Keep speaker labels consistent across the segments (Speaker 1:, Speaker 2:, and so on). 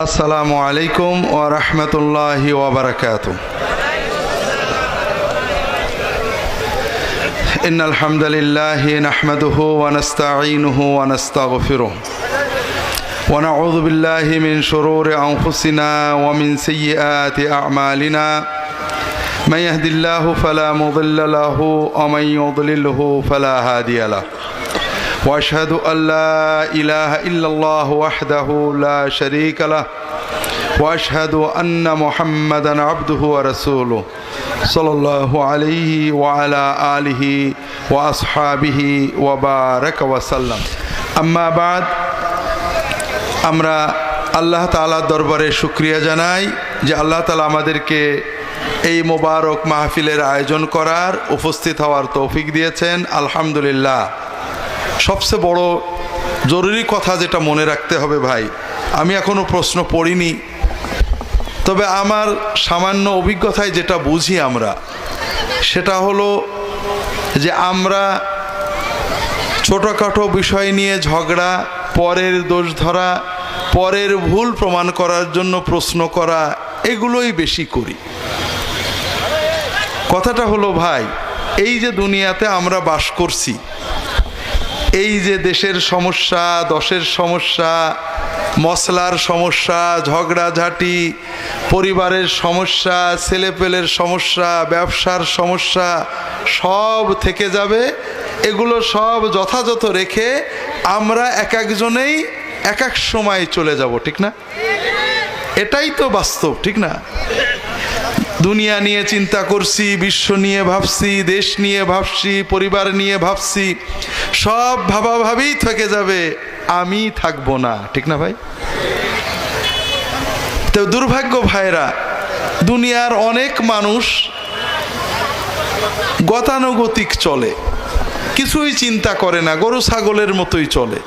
Speaker 1: আসসালামু আলাইকুম ওয়া রাহমাতুল্লাহি ওয়া বারাকাতুহু। ইন্নাল হামদালিল্লাহি নাহমাদুহু ওয়া নাস্তাঈনুহু ওয়া নাস্তাগফিরুহু ওয়া নাউযু বিল্লাহি মিন শুরুরি আনফুসিনা ওয়া মিন সাইয়্যাতি আ'মালিনা মান ইয়াহদিল্লাহু ফালা মুদিল্লা লাহু ওয়া মান ইউদ্লিলহু ফালা হাদিয়া লাহু। وأشهد أن لا إله إلا الله وحده لا شريك له وأشهد أن محمدا عبده ورسوله صلى الله عليه وعلى آله وأصحابه وبارك وسلم أما بعد আমরা আল্লাহ তাআলার দরবারে শুকরিয়া জানাই যে আল্লাহ তাআলা আমাদেরকে এই মোবারক মাহফিলের আয়োজন করার উপস্থিত হওয়ার তৌফিক দিয়েছেন। আলহামদুলিল্লাহ। সবচেয়ে বড় জরুরি কথা যেটা মনে রাখতে হবে ভাই, আমি এখনো প্রশ্ন পড়িনি, তবে আমার সামান্য অভিজ্ঞতায় যেটা বুঝি আমরা, সেটা হলো যে আমরা ছোটোখাটো বিষয় নিয়ে ঝগড়া, পরের দোষ ধরা, পরের ভুল প্রমাণ করার জন্য প্রশ্ন করা, এগুলোই বেশি করি। কথাটা হলো ভাই, এই যে দুনিয়াতে আমরা বাস করছি, এই যে দেশের সমস্যা, দশের সমস্যা, মশলার সমস্যা, ঝগড়াঝাটি, পরিবারের সমস্যা, ছেলেপেলের সমস্যা, ব্যবসার সমস্যা, সব থেকে যাবে। এগুলো সব যথাযথ রেখে আমরা এক একজনেই এক এক সময় চলে যাব, ঠিক না? এটাই তো বাস্তব, ঠিক না? দুনিয়া নিয়ে চিন্তা করছি, বিশ্ব নিয়ে ভাবছি, দেশ নিয়ে ভাবছি, পরিবার নিয়ে ভাবছি, সব ভাবাভাবেই থেকে যাবে, আমি থাকবো না, ঠিক না ভাই? তো দুর্ভাগ্য ভাইরা, দুনিয়ার অনেক মানুষ গতানুগতিক চলে, কিছুই চিন্তা করে না, গরু ছাগলের মতোই চলে।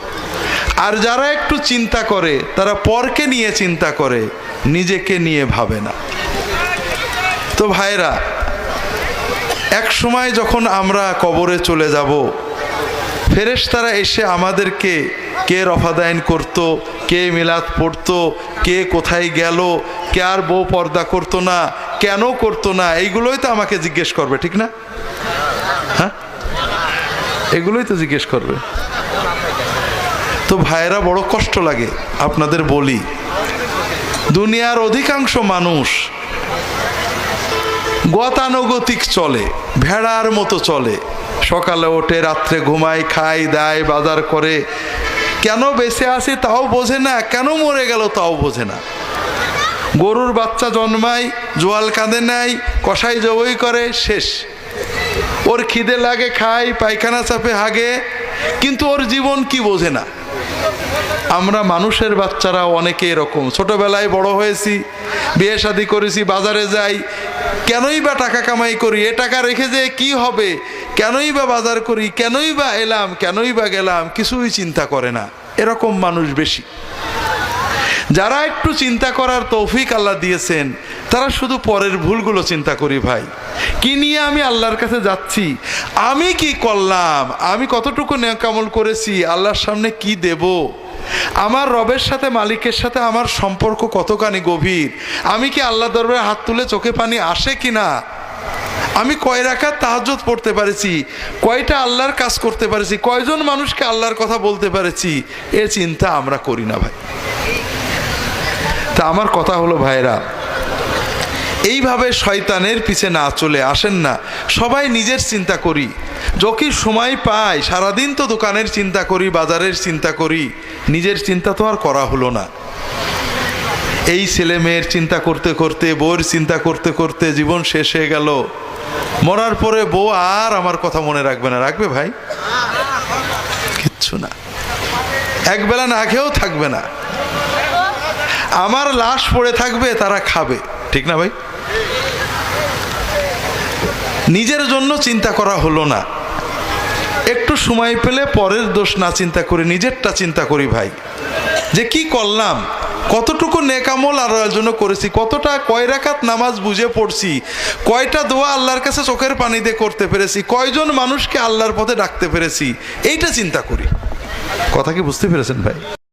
Speaker 1: আর যারা একটু চিন্তা করে তারা পরকে নিয়ে চিন্তা করে, নিজেকে নিয়ে ভাবে না। তো ভাইরা, এক সময় যখন আমরা কবরে চলে যাব, ফেরেশতারা এসে আমাদেরকে কে রফাদাইন করত, কে মিলাদ পড়তো, কে কোথায় গেল, কে আর বউ পর্দা করতো না, কেন করতো না, এইগুলোই তো আমাকে জিজ্ঞেস করবে, ঠিক না? হ্যাঁ, এগুলোই তো জিজ্ঞেস করবে। তো ভাইরা, বড় কষ্ট লাগে আপনাদের বলি, দুনিয়ার অধিকাংশ মানুষ গতানুগতিক চলে, ভেড়ার মতো চলে। সকালে ওঠে, রাত্রে ঘুমায়, খায়, দায়, বাজার করে। কেন বেঁচে আছে তাও বোঝে না, কেন মরে গেল তাও বোঝে না। গরুর বাচ্চা জন্মায়, জোয়াল কাঁদে নাই, কষাই জবই করে, শেষ। ওর খিদে লাগে, খায়, পায়খানা চাপে, হাগে, কিন্তু ওর জীবন কি বোঝে না। আমরা মানুষের বাচ্চারা অনেকে এরকম, ছোটবেলায় বড় হয়েছি, বিয়ে শাদী করেছি, বাজারে যাই, কেনই বা টাকা কামাই করি, এ টাকা রেখে যে কি হবে, কেনই বা বাজার করি, কেনই বা এলাম, কেনই বা গেলাম, কিছুই চিন্তা করে না। এরকম মানুষ বেশি। যারা একটু চিন্তা করার তৌফিক আল্লাহ দিয়েছেন, তারা শুধু পরের ভুলগুলো চিন্তা করি। ভাই, কি নিয়ে আমি আল্লাহর কাছে যাচ্ছি, আমি কি করলাম, আমি কতটুকু নেক আমল করেছি, আল্লাহর সামনে কি দেব, আমার রবের সাথে, মালিকের সাথে আমার সম্পর্ক কতখানি গভীর, আমি কি আল্লাহ দরবারে হাত তুলে চোখে পানি আসে কিনা, আমি কয় রাকাত তাহাজ্জুদ পড়তে পারেছি, কয়টা আল্লাহর কাজ করতে পারেছি, কয়জন মানুষকে আল্লাহর কথা বলতে পারেছি, এ চিন্তা আমরা করি না ভাই। তা আমার কথা হলো ভাইরা, এইভাবে শয়তানের পিছে না চলে আসেন না, সবাই নিজের চিন্তা করি। যখন সময় পাই, সারাদিন তো দোকানের চিন্তা করি, বাজারের চিন্তা করি, নিজের চিন্তা তো আর করা হলো না। এই ছেলে মেয়ের চিন্তা করতে করতে, বউয়ের চিন্তা করতে করতে জীবন শেষ হয়ে গেল। মরার পরে বউ আর আমার কথা মনে রাখবে না, রাখবে ভাই? কিচ্ছু না। একবেলা না খেয়েও থাকবে না, আমার লাশ পড়ে থাকবে, তারা খাবে, ঠিক না ভাই? নিজের জন্য চিন্তা করা হলো না। একটু সময় পেলে পরের দোষ না চিন্তা করে নিজেরটা চিন্তা করি ভাই, যে কি করলাম, কতটুকু নেক আমল আল্লাহর জন্য করেছি, কতটা, কয় রাকাত নামাজ বুঝে পড়ছি, কয়টা দোয়া আল্লাহর কাছে চোখের পানি দিয়ে করতে পেরেছি, কয়জন মানুষকে আল্লাহর পথে ডাকতে পেরেছি, এইটা চিন্তা করি। কথা কি বুঝতে পেরেছেন ভাই?